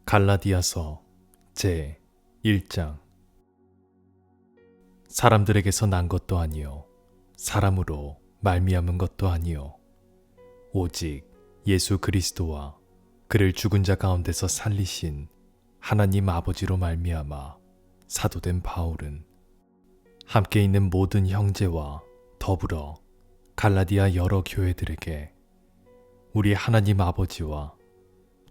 갈라디아서 제 1장. 사람들에게서 난 것도 아니요 사람으로 말미암은 것도 아니요 오직 예수 그리스도와 그를 죽은 자 가운데서 살리신 하나님 아버지로 말미암아 사도된 바울은 함께 있는 모든 형제와 더불어 갈라디아 여러 교회들에게 우리 하나님 아버지와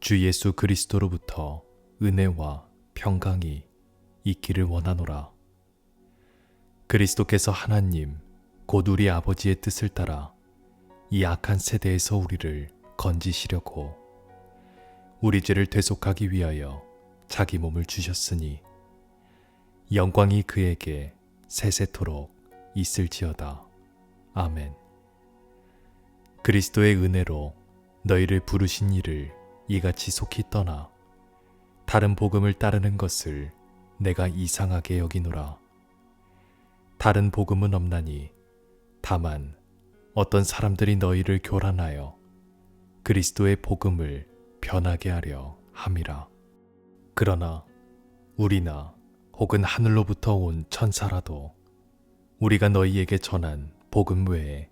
주 예수 그리스도로부터 은혜와 평강이 있기를 원하노라. 그리스도께서 하나님 곧 우리 아버지의 뜻을 따라 이 악한 세대에서 우리를 건지시려고 우리 죄를 되속하기 위하여 자기 몸을 주셨으니 영광이 그에게 세세토록 있을지어다. 아멘. 그리스도의 은혜로 너희를 부르신 이를 이같이 속히 떠나 다른 복음을 따르는 것을 내가 이상하게 여기노라. 다른 복음은 없나니 다만 어떤 사람들이 너희를 교란하여 그리스도의 복음을 변하게 하려 함이라. 그러나 우리나 혹은 하늘로부터 온 천사라도 우리가 너희에게 전한 복음 외에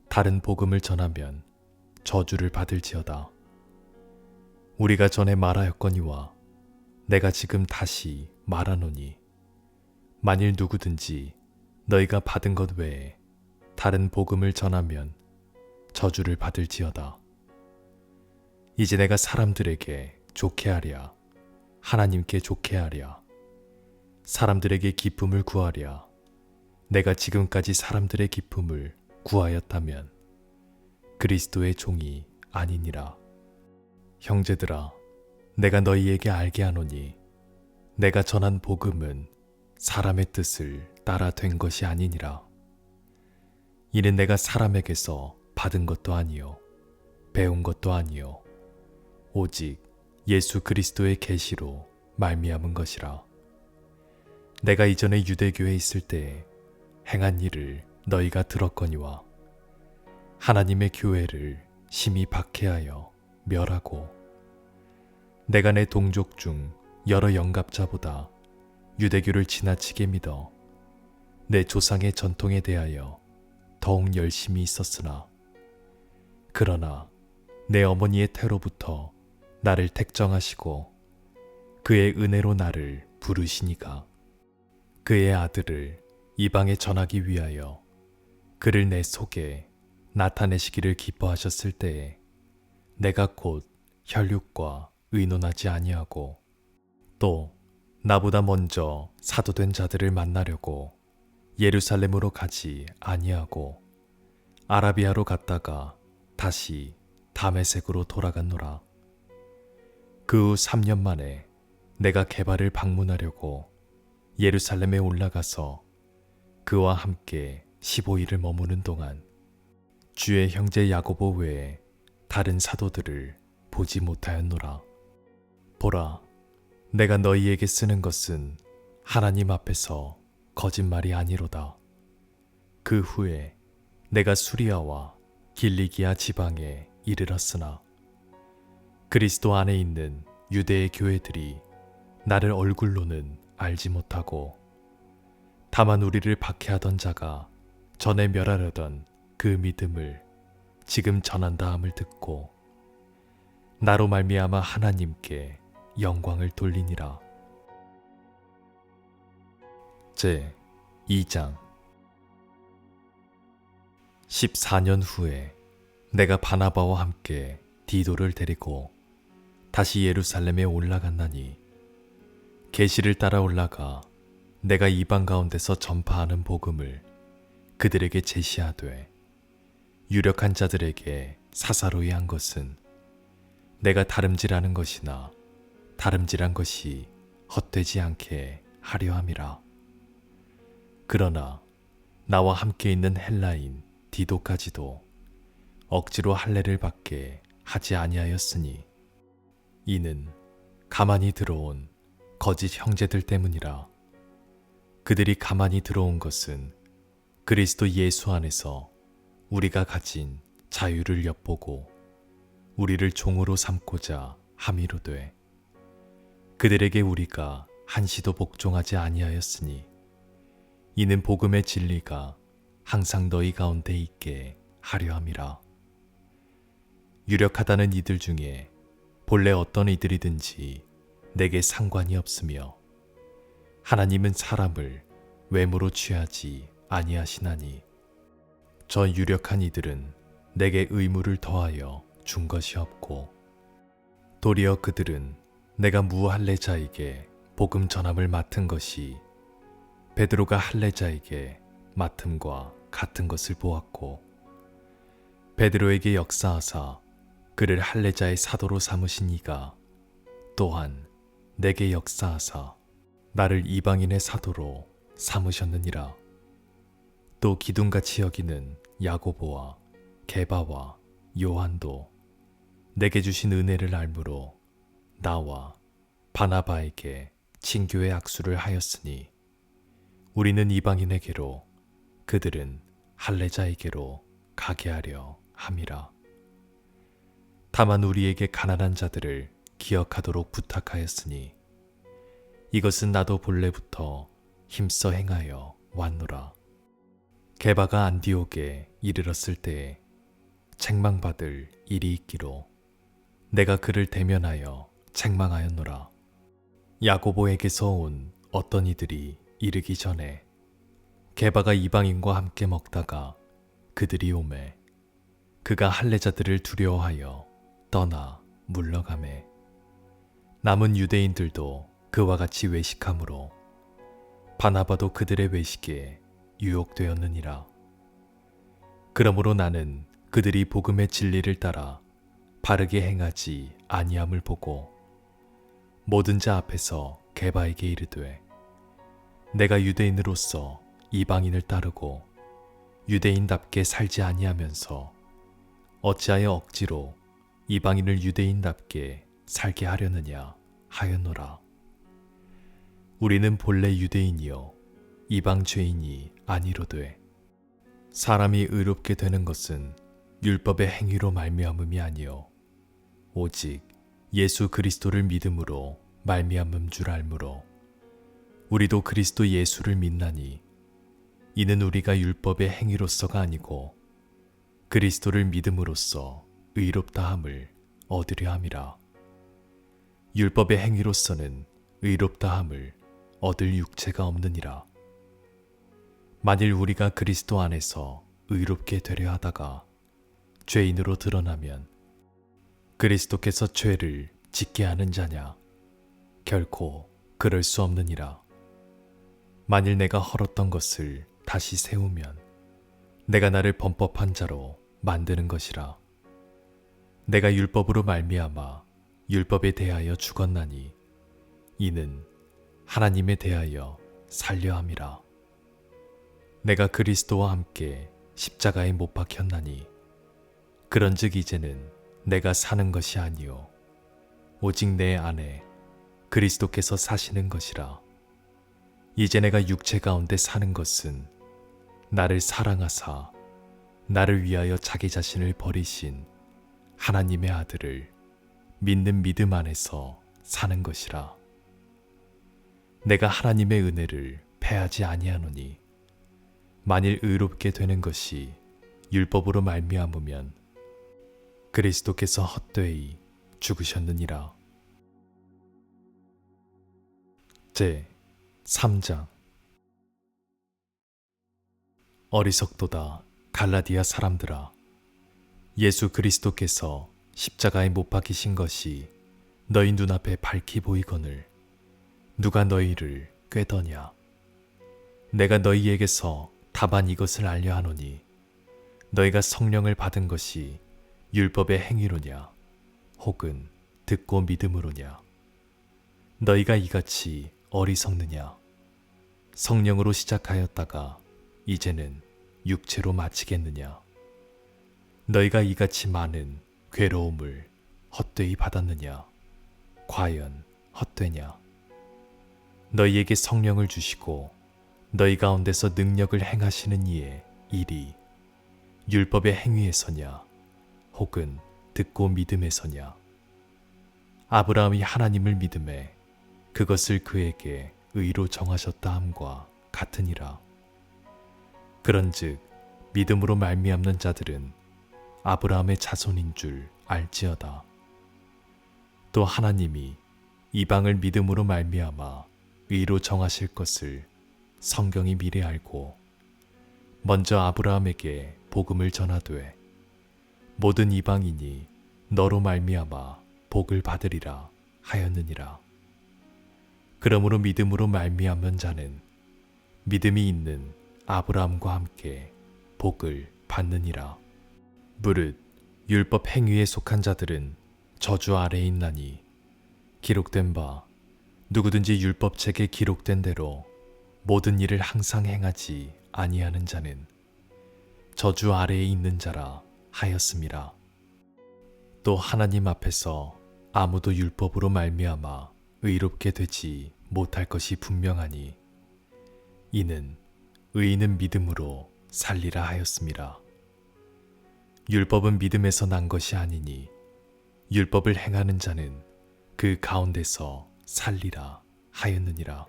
다른 복음을 전하면 저주를 받을지어다. 우리가 전에 말하였거니와 내가 지금 다시 말하노니 만일 누구든지 너희가 받은 것 외에 다른 복음을 전하면 저주를 받을지어다. 이제 내가 사람들에게 좋게 하랴 하나님께 좋게 하랴 사람들에게 기쁨을 구하랴 내가 지금까지 사람들의 기쁨을 구하였다면 그리스도의 종이 아니니라. 형제들아, 내가 너희에게 알게 하노니 내가 전한 복음은 사람의 뜻을 따라 된 것이 아니니라. 이는 내가 사람에게서 받은 것도 아니요 배운 것도 아니요 오직 예수 그리스도의 계시로 말미암은 것이라. 내가 이전에 유대교에 있을 때에 행한 일을 너희가 들었거니와 하나님의 교회를 심히 박해하여 멸하고 내가 내 동족 중 여러 영갑자보다 유대교를 지나치게 믿어 내 조상의 전통에 대하여 더욱 열심히 있었으나 그러나 내 어머니의 태로부터 나를 택정하시고 그의 은혜로 나를 부르시니가 그의 아들을 이방에 전하기 위하여 그를 내 속에 나타내시기를 기뻐하셨을 때에 내가 곧 혈육과 의논하지 아니하고 또 나보다 먼저 사도된 자들을 만나려고 예루살렘으로 가지 아니하고 아라비아로 갔다가 다시 다메섹으로 돌아갔노라. 그 후 3년 만에 내가 게바를 방문하려고 예루살렘에 올라가서 그와 함께 15일을 머무는 동안 주의 형제 야고보 외에 다른 사도들을 보지 못하였노라. 보라, 내가 너희에게 쓰는 것은 하나님 앞에서 거짓말이 아니로다. 그 후에 내가 수리아와 길리기아 지방에 이르렀으나 그리스도 안에 있는 유대의 교회들이 나를 얼굴로는 알지 못하고 다만 우리를 박해하던 자가 전에 멸하려던 그 믿음을 지금 전한다 함을 듣고 나로 말미암아 하나님께 영광을 돌리니라. 제 2장. 14년 후에 내가 바나바와 함께 디도를 데리고 다시 예루살렘에 올라갔나니 계시를 따라 올라가 내가 이방 가운데서 전파하는 복음을 그들에게 제시하되 유력한 자들에게 사사로이 한 것은 내가 다름질하는 것이나 다름질한 것이 헛되지 않게 하려 함이라. 그러나 나와 함께 있는 헬라인 디도까지도 억지로 할례를 받게 하지 아니하였으니 이는 가만히 들어온 거짓 형제들 때문이라. 그들이 가만히 들어온 것은 그리스도 예수 안에서 우리가 가진 자유를 엿보고 우리를 종으로 삼고자 함이로되 그들에게 우리가 한시도 복종하지 아니하였으니 이는 복음의 진리가 항상 너희 가운데 있게 하려 함이라. 유력하다는 이들 중에 본래 어떤 이들이든지 내게 상관이 없으며 하나님은 사람을 외모로 취하지 아니하시나니 저 유력한 이들은 내게 의무를 더하여 준 것이 없고 도리어 그들은 내가 무할례자에게 복음 전함을 맡은 것이 베드로가 할례자에게 맡음과 같은 것을 보았고 베드로에게 역사하사 그를 할례자의 사도로 삼으신 이가 또한 내게 역사하사 나를 이방인의 사도로 삼으셨느니라. 또 기둥같이 여기는 야고보와 게바와 요한도 내게 주신 은혜를 알므로 나와 바나바에게 친교의 악수를 하였으니 우리는 이방인에게로 그들은 할례자에게로 가게 하려 함이라. 다만 우리에게 가난한 자들을 기억하도록 부탁하였으니 이것은 나도 본래부터 힘써 행하여 왔노라. 게바가 안디옥에 이르렀을 때에 책망받을 일이 있기로 내가 그를 대면하여 책망하였노라. 야고보에게서 온 어떤 이들이 이르기 전에 게바가 이방인과 함께 먹다가 그들이 오매 그가 할례자들을 두려워하여 떠나 물러가매 남은 유대인들도 그와 같이 외식하므로 바나바도 그들의 외식에 유혹되었느니라. 그러므로 나는 그들이 복음의 진리를 따라 바르게 행하지 아니함을 보고 모든 자 앞에서 게바에게 이르되 내가 유대인으로서 이방인을 따르고 유대인답게 살지 아니하면서 어찌하여 억지로 이방인을 유대인답게 살게 하려느냐 하였노라. 우리는 본래 유대인이요 이방 죄인이 아니로되 사람이 의롭게 되는 것은 율법의 행위로 말미암음이 아니요 오직 예수 그리스도를 믿음으로 말미암음 줄 알므로 우리도 그리스도 예수를 믿나니 이는 우리가 율법의 행위로서가 아니고 그리스도를 믿음으로써 의롭다함을 얻으려 함이라. 율법의 행위로서는 의롭다함을 얻을 육체가 없느니라. 만일 우리가 그리스도 안에서 의롭게 되려 하다가 죄인으로 드러나면 그리스도께서 죄를 짓게 하는 자냐? 결코 그럴 수 없느니라. 만일 내가 헐었던 것을 다시 세우면 내가 나를 범법한 자로 만드는 것이라. 내가 율법으로 말미암아 율법에 대하여 죽었나니 이는 하나님에 대하여 살려 함이라. 내가 그리스도와 함께 십자가에 못 박혔나니 그런즉 이제는 내가 사는 것이 아니요 오직 내 안에 그리스도께서 사시는 것이라. 이제 내가 육체 가운데 사는 것은 나를 사랑하사 나를 위하여 자기 자신을 버리신 하나님의 아들을 믿는 믿음 안에서 사는 것이라. 내가 하나님의 은혜를 패하지 아니하노니 만일 의롭게 되는 것이 율법으로 말미암으면 그리스도께서 헛되이 죽으셨느니라. 제 3장. 어리석도다 갈라디아 사람들아, 예수 그리스도께서 십자가에 못 박히신 것이 너희 눈앞에 밝히 보이거늘 누가 너희를 꾀더냐? 내가 너희에게서 다만 이것을 알려 하노니 너희가 성령을 받은 것이 율법의 행위로냐 혹은 듣고 믿음으로냐? 너희가 이같이 어리석느냐? 성령으로 시작하였다가 이제는 육체로 마치겠느냐? 너희가 이같이 많은 괴로움을 헛되이 받았느냐? 과연 헛되냐? 너희에게 성령을 주시고 너희 가운데서 능력을 행하시는 이의 일이 율법의 행위에서냐 혹은 듣고 믿음에서냐? 아브라함이 하나님을 믿음에 그것을 그에게 의로 정하셨다 함과 같으니라. 그런즉 믿음으로 말미암는 자들은 아브라함의 자손인 줄 알지어다. 또 하나님이 이방을 믿음으로 말미암아 의로 정하실 것을 성경이 미리 알고 먼저 아브라함에게 복음을 전하되 모든 이방인이 너로 말미암아 복을 받으리라 하였느니라. 그러므로 믿음으로 말미암는 자는 믿음이 있는 아브라함과 함께 복을 받느니라. 무릇 율법 행위에 속한 자들은 저주 아래에 있나니 기록된 바 누구든지 율법책에 기록된 대로 모든 일을 항상 행하지 아니하는 자는 저주 아래에 있는 자라 하였음이라. 또 하나님 앞에서 아무도 율법으로 말미암아 의롭게 되지 못할 것이 분명하니 이는 의인은 믿음으로 살리라 하였음이라. 율법은 믿음에서 난 것이 아니니 율법을 행하는 자는 그 가운데서 살리라 하였느니라.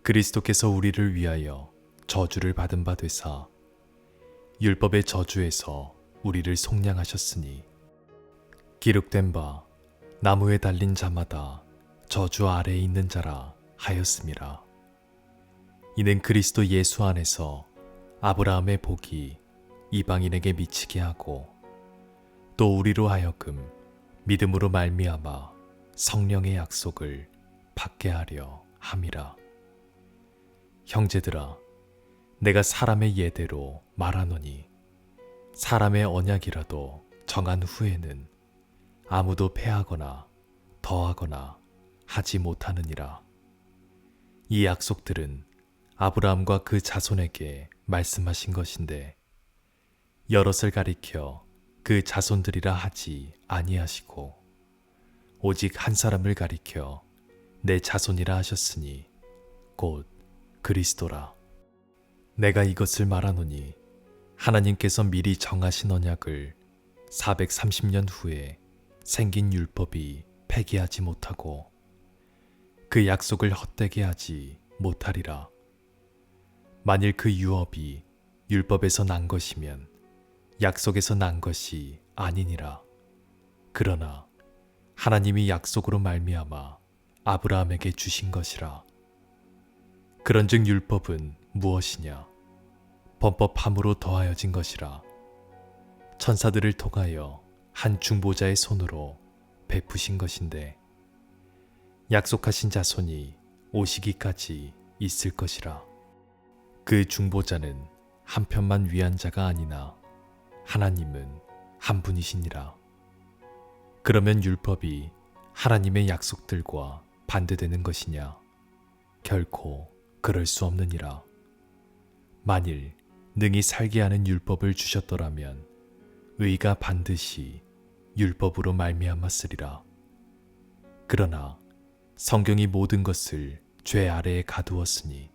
그리스도께서 우리를 위하여 저주를 받은 바 되사 율법의 저주에서 우리를 속량하셨으니 기록된 바 나무에 달린 자마다 저주 아래에 있는 자라 하였음이라. 이는 그리스도 예수 안에서 아브라함의 복이 이방인에게 미치게 하고 또 우리로 하여금 믿음으로 말미암아 성령의 약속을 받게 하려 함이라. 형제들아, 내가 사람의 예대로 말하노니 사람의 언약이라도 정한 후에는 아무도 패하거나 더하거나 하지 못하느니라. 이 약속들은 아브라함과 그 자손에게 말씀하신 것인데 여럿을 가리켜 그 자손들이라 하지 아니하시고 오직 한 사람을 가리켜 내 자손이라 하셨으니 곧 그리스도라. 내가 이것을 말하노니 하나님께서 미리 정하신 언약을 430년 후에 생긴 율법이 폐기하지 못하고 그 약속을 헛되게 하지 못하리라. 만일 그 유업이 율법에서 난 것이면 약속에서 난 것이 아니니라. 그러나 하나님이 약속으로 말미암아 아브라함에게 주신 것이라. 그런즉 율법은 무엇이냐? 범법함으로 더하여진 것이라. 천사들을 통하여 한 중보자의 손으로 베푸신 것인데 약속하신 자손이 오시기까지 있을 것이라. 그 중보자는 한편만 위한 자가 아니나 하나님은 한 분이시니라. 그러면 율법이 하나님의 약속들과 반대되는 것이냐? 결코 그럴 수 없느니라. 만일 능히 살게 하는 율법을 주셨더라면 의가 반드시 율법으로 말미암았으리라. 그러나 성경이 모든 것을 죄 아래에 가두었으니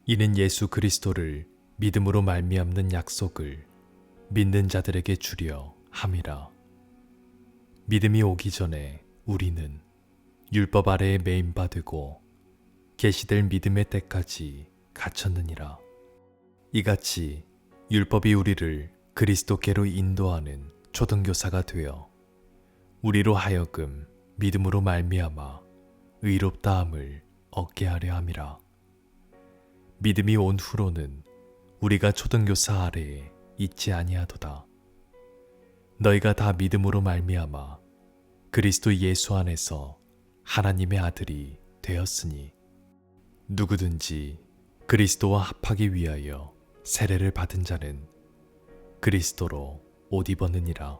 이는 예수 그리스도를 믿음으로 말미암는 약속을 믿는 자들에게 주려 함이라. 믿음이 오기 전에 우리는 율법 아래에 매인 바 되고 계시될 믿음의 때까지 갇혔느니라. 이같이 율법이 우리를 그리스도께로 인도하는 초등교사가 되어 우리로 하여금 믿음으로 말미암아 의롭다함을 얻게 하려 함이라. 믿음이 온 후로는 우리가 초등교사 아래에 있지 아니하도다. 너희가 다 믿음으로 말미암아 그리스도 예수 안에서 하나님의 아들이 되었으니 누구든지 그리스도와 합하기 위하여 세례를 받은 자는 그리스도로 옷 입었느니라.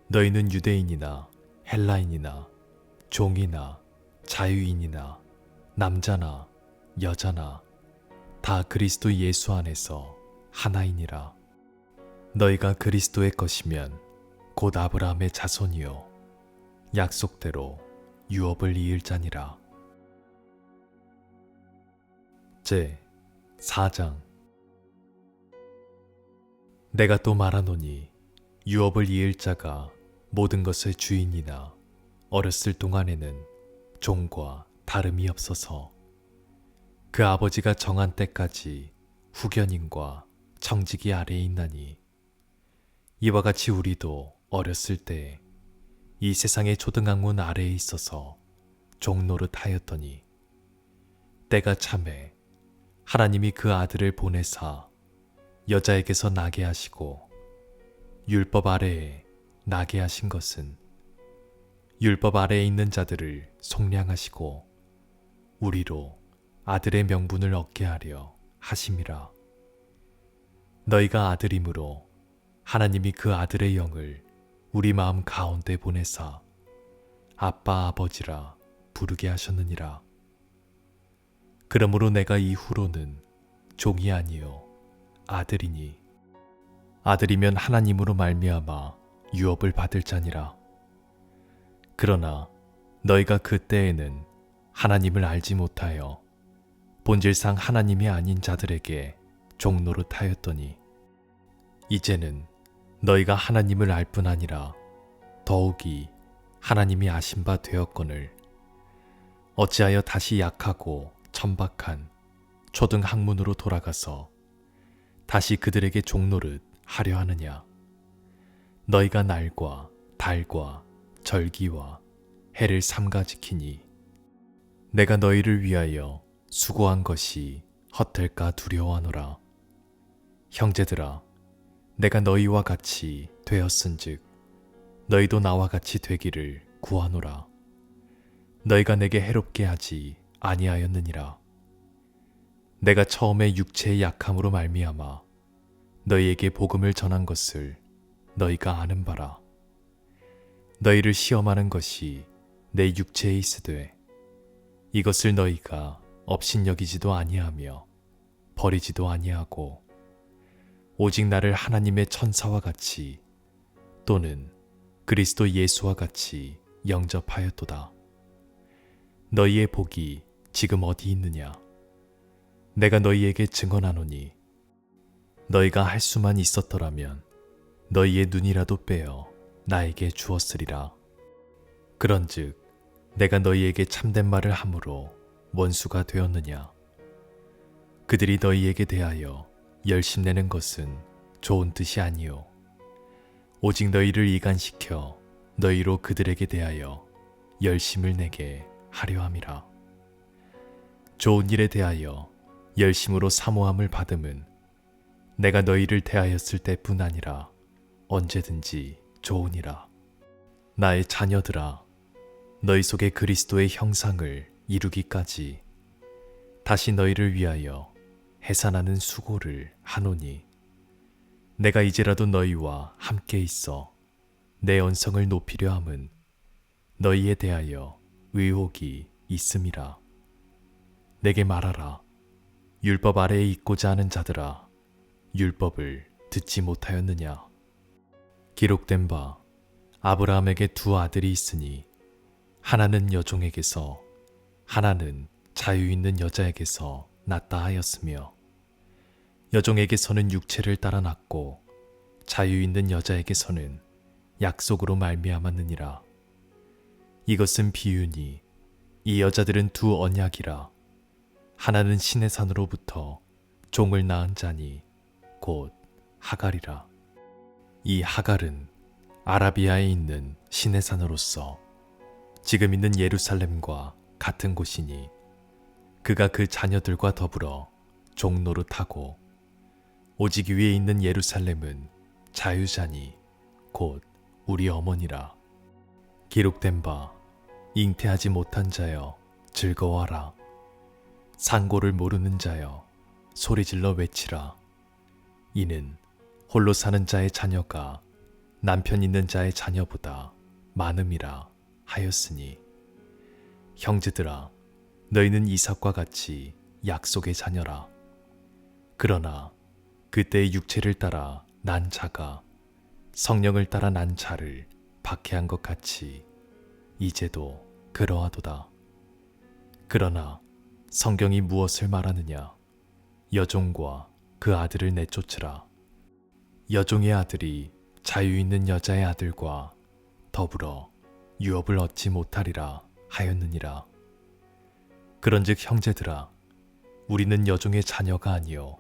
너희는 유대인이나 헬라인이나 종이나 자유인이나 남자나 여자나 다 그리스도 예수 안에서 하나이니라. 너희가 그리스도의 것이면 곧 아브라함의 자손이요 약속대로 유업을 이을 자니라. 제 4장. 내가 또 말하노니 유업을 이을 자가 모든 것의 주인이나 어렸을 동안에는 종과 다름이 없어서 그 아버지가 정한 때까지 후견인과 청지기 아래에 있나니 이와 같이 우리도 어렸을 때 이 세상의 초등학문 아래에 있어서 종노릇 하였더니 때가 참에 하나님이 그 아들을 보내사 여자에게서 나게 하시고 율법 아래에 나게 하신 것은 율법 아래에 있는 자들을 속량하시고 우리로 아들의 명분을 얻게 하려 하심이라. 너희가 아들이므로 하나님이 그 아들의 영을 우리 마음 가운데 보내사 아빠 아버지라 부르게 하셨느니라. 그러므로 내가 이후로는 종이 아니요 아들이니 아들이면 하나님으로 말미암아 유업을 받을 자니라. 그러나 너희가 그때에는 하나님을 알지 못하여 본질상 하나님이 아닌 자들에게 종노릇하였더니 이제는 너희가 하나님을 알 뿐 아니라 더욱이 하나님이 아신 바 되었거늘 어찌하여 다시 약하고 천박한 초등 학문으로 돌아가서 다시 그들에게 종노릇 하려 하느냐. 너희가 날과 달과 절기와 해를 삼가 지키니 내가 너희를 위하여 수고한 것이 헛될까 두려워하노라. 형제들아, 내가 너희와 같이 되었은즉 너희도 나와 같이 되기를 구하노라. 너희가 내게 해롭게 하지 아니하였느니라. 내가 처음에 육체의 약함으로 말미암아 너희에게 복음을 전한 것을 너희가 아는 바라. 너희를 시험하는 것이 내 육체에 있으되 이것을 너희가 업신여기지도 아니하며 버리지도 아니하고 오직 나를 하나님의 천사와 같이 또는 그리스도 예수와 같이 영접하였도다. 너희의 복이 지금 어디 있느냐? 내가 너희에게 증언하노니 너희가 할 수만 있었더라면 너희의 눈이라도 빼어 나에게 주었으리라. 그런즉 내가 너희에게 참된 말을 함으로 원수가 되었느냐? 그들이 너희에게 대하여 열심내는 것은 좋은 뜻이 아니요 오직 너희를 이간시켜 너희로 그들에게 대하여 열심을 내게 하려 함이라. 좋은 일에 대하여 열심으로 사모함을 받음은 내가 너희를 대하였을 때뿐 아니라 언제든지 좋으니라. 나의 자녀들아, 너희 속에 그리스도의 형상을 이루기까지 다시 너희를 위하여 해산하는 수고를 하노니 내가 이제라도 너희와 함께 있어 내 언성을 높이려 함은 너희에 대하여 의혹이 있음이라. 내게 말하라. 율법 아래에 있고자 하는 자들아, 율법을 듣지 못하였느냐? 기록된 바 아브라함에게 두 아들이 있으니 하나는 여종에게서 하나는 자유 있는 여자에게서 낳다 하였으며 여종에게서는 육체를 따라 낳고 자유 있는 여자에게서는 약속으로 말미암았느니라. 이것은 비유니 이 여자들은 두 언약이라. 하나는 신의 산으로부터 종을 낳은 자니 곧 하갈이라. 이 하갈은 아라비아에 있는 신의 산으로서 지금 있는 예루살렘과 같은 곳이니 그가 그 자녀들과 더불어 종노릇하고 오직 위에 있는 예루살렘은 자유자니 곧 우리 어머니라. 기록된 바 잉태하지 못한 자여 즐거워하라. 상고를 모르는 자여 소리질러 외치라. 이는 홀로 사는 자의 자녀가 남편 있는 자의 자녀보다 많음이라 하였으니 형제들아, 너희는 이삭과 같이 약속의 자녀라. 그러나 그때의 육체를 따라 난 자가 성령을 따라 난 자를 박해한 것 같이 이제도 그러하도다. 그러나 성경이 무엇을 말하느냐? 여종과 그 아들을 내쫓으라. 여종의 아들이 자유 있는 여자의 아들과 더불어 유업을 얻지 못하리라 하였느니라. 그런즉 형제들아, 우리는 여종의 자녀가 아니요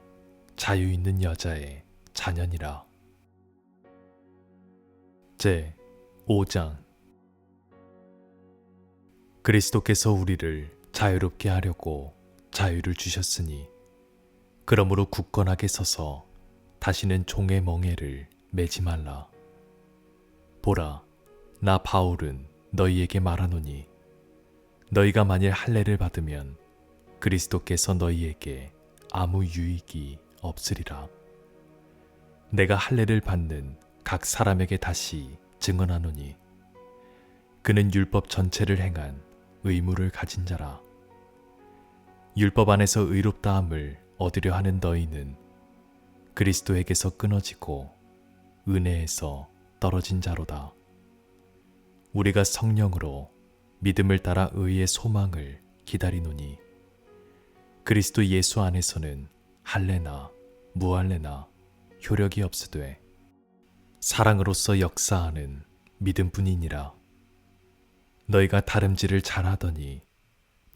자유 있는 여자의 자녀니라. 제 5장. 그리스도께서 우리를 자유롭게 하려고 자유를 주셨으니 그러므로 굳건하게 서서 다시는 종의 멍에를 매지 말라. 보라, 나 바울은 너희에게 말하노니 너희가 만일 할례를 받으면 그리스도께서 너희에게 아무 유익이 없으리라. 내가 할례를 받는 각 사람에게 다시 증언하노니 그는 율법 전체를 행한 의무를 가진 자라. 율법 안에서 의롭다함을 얻으려 하는 너희는 그리스도에게서 끊어지고 은혜에서 떨어진 자로다. 우리가 성령으로 믿음을 따라 의의 소망을 기다리노니 그리스도 예수 안에서는 할례나 무할례나 효력이 없으되 사랑으로서 역사하는 믿음뿐이니라. 너희가 다름질을 잘하더니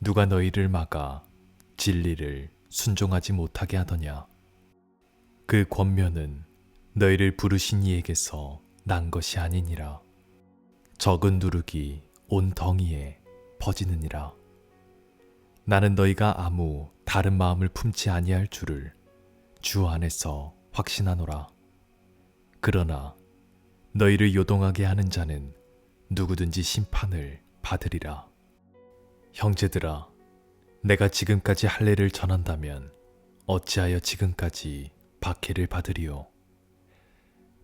누가 너희를 막아 진리를 순종하지 못하게 하더냐. 그 권면은 너희를 부르신 이에게서 난 것이 아니니라. 적은 누룩이 온 덩이에 퍼지느니라. 나는 너희가 아무 다른 마음을 품지 아니할 줄을 주 안에서 확신하노라. 그러나 너희를 요동하게 하는 자는 누구든지 심판을 받으리라. 형제들아, 내가 지금까지 할례를 전한다면 어찌하여 지금까지 박해를 받으리요.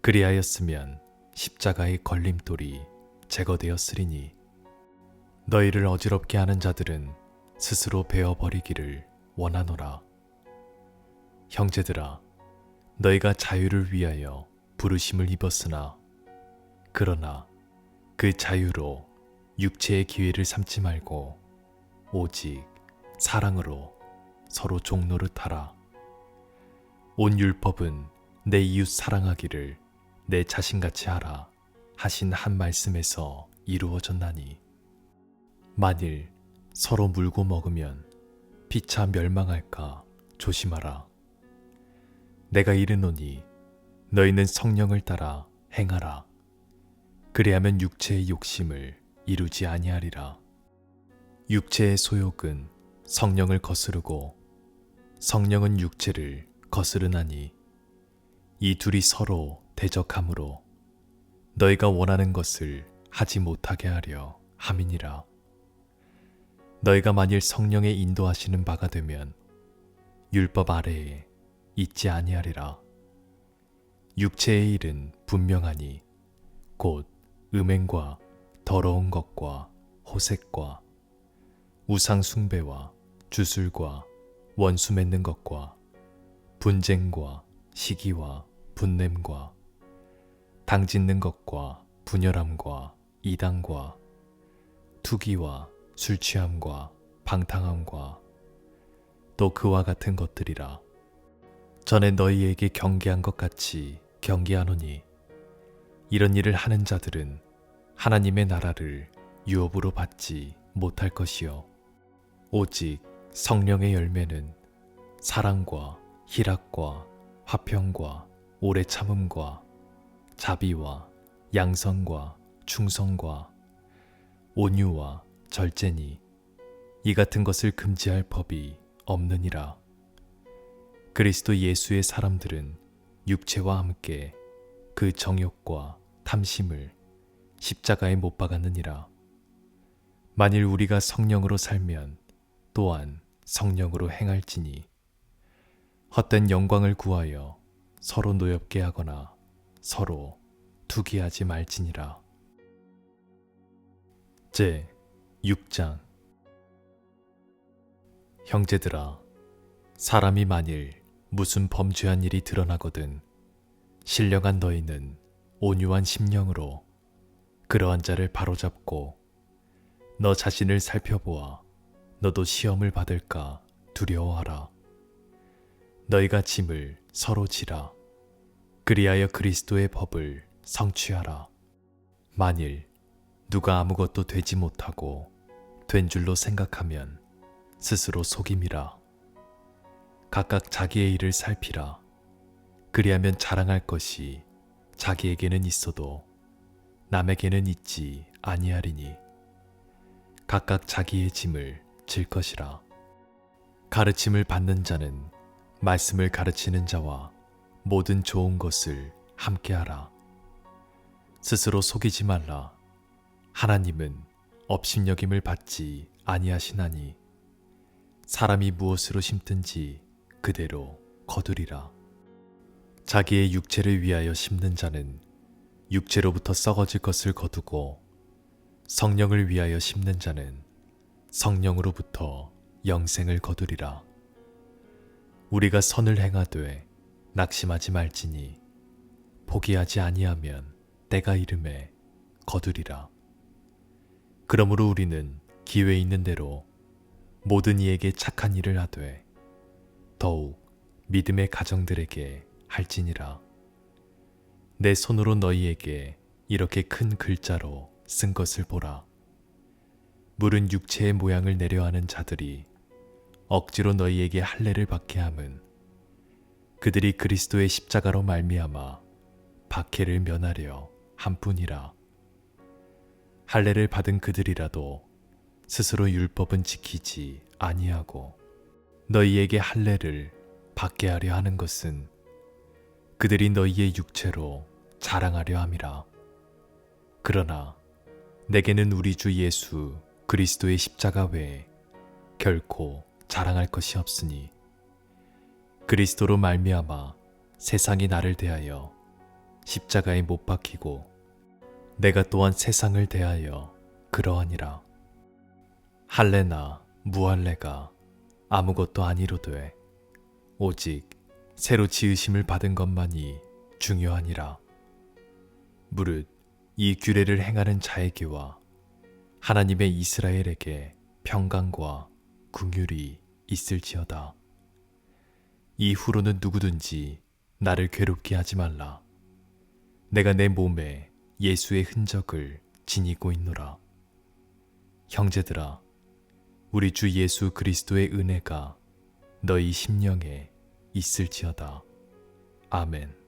그리하였으면 십자가의 걸림돌이 제거되었으리니 너희를 어지럽게 하는 자들은 스스로 베어버리기를 원하노라. 형제들아, 너희가 자유를 위하여 부르심을 입었으나 그러나 그 자유로 육체의 기회를 삼지 말고 오직 사랑으로 서로 종노릇 하라. 온 율법은 내 이웃 사랑하기를 내 자신같이 하라 하신 한 말씀에서 이루어졌나니 만일 서로 물고 먹으면 피차 멸망할까 조심하라. 내가 이르노니 너희는 성령을 따라 행하라. 그리하면 육체의 욕심을 이루지 아니하리라. 육체의 소욕은 성령을 거스르고 성령은 육체를 거스르나니 이 둘이 서로 대적하므로 너희가 원하는 것을 하지 못하게 하려 함이니라. 너희가 만일 성령의 인도하시는 바가 되면 율법 아래에 있지 아니하리라. 육체의 일은 분명하니 곧 음행과 더러운 것과 호색과 우상 숭배와 주술과 원수 맺는 것과 분쟁과 시기와 분냄과 당짓는 것과 분열함과 이단과 투기와 술 취함과 방탕함과 또 그와 같은 것들이라. 전에 너희에게 경계한 것 같이 경계하노니 이런 일을 하는 자들은 하나님의 나라를 유업으로 받지 못할 것이요 오직 성령의 열매는 사랑과 희락과 화평과 오래 참음과 자비와 양선과 충성과 온유와 절제니 이 같은 것을 금지할 법이 없느니라. 그리스도 예수의 사람들은 육체와 함께 그 정욕과 탐심을 십자가에 못 박았느니라. 만일 우리가 성령으로 살면 또한 성령으로 행할지니 헛된 영광을 구하여 서로 노엽게 하거나 서로 투기하지 말지니라. 제 6장. 형제들아, 사람이 만일 무슨 범죄한 일이 드러나거든 신령한 너희는 온유한 심령으로 그러한 자를 바로잡고 너 자신을 살펴보아 너도 시험을 받을까 두려워하라. 너희가 짐을 서로 지라. 그리하여 그리스도의 법을 성취하라. 만일 누가 아무것도 되지 못하고 된 줄로 생각하면 스스로 속임이라. 각각 자기의 일을 살피라. 그리하면 자랑할 것이 자기에게는 있어도 남에게는 있지 아니하리니 각각 자기의 짐을 질 것이라. 가르침을 받는 자는 말씀을 가르치는 자와 모든 좋은 것을 함께하라. 스스로 속이지 말라. 하나님은 업신여김을 받지 아니하시나니 사람이 무엇으로 심든지 그대로 거두리라. 자기의 육체를 위하여 심는 자는 육체로부터 썩어질 것을 거두고 성령을 위하여 심는 자는 성령으로부터 영생을 거두리라. 우리가 선을 행하되 낙심하지 말지니 포기하지 아니하면 때가 이름에 거두리라. 그러므로 우리는 기회 있는 대로 모든 이에게 착한 일을 하되 더욱 믿음의 가정들에게 할지니라. 내 손으로 너희에게 이렇게 큰 글자로 쓴 것을 보라. 물은 육체의 모양을 내려하는 자들이 억지로 너희에게 할례를 받게 함은 그들이 그리스도의 십자가로 말미암아 박해를 면하려 함뿐이라. 할례를 받은 그들이라도 스스로 율법은 지키지 아니하고 너희에게 할례를 받게 하려 하는 것은 그들이 너희의 육체로 자랑하려 함이라. 그러나 내게는 우리 주 예수 그리스도의 십자가 외에 결코 자랑할 것이 없으니 그리스도로 말미암아 세상이 나를 대하여 십자가에 못 박히고 내가 또한 세상을 대하여 그러하니라. 할례나 무할례가 아무것도 아니로되 오직 새로 지으심을 받은 것만이 중요하니라. 무릇 이 규례를 행하는 자에게와 하나님의 이스라엘에게 평강과 긍휼이 있을지어다. 이후로는 누구든지 나를 괴롭게 하지 말라. 내가 내 몸에 예수의 흔적을 지니고 있노라. 형제들아, 우리 주 예수 그리스도의 은혜가 너희 심령에 있을지어다. 아멘.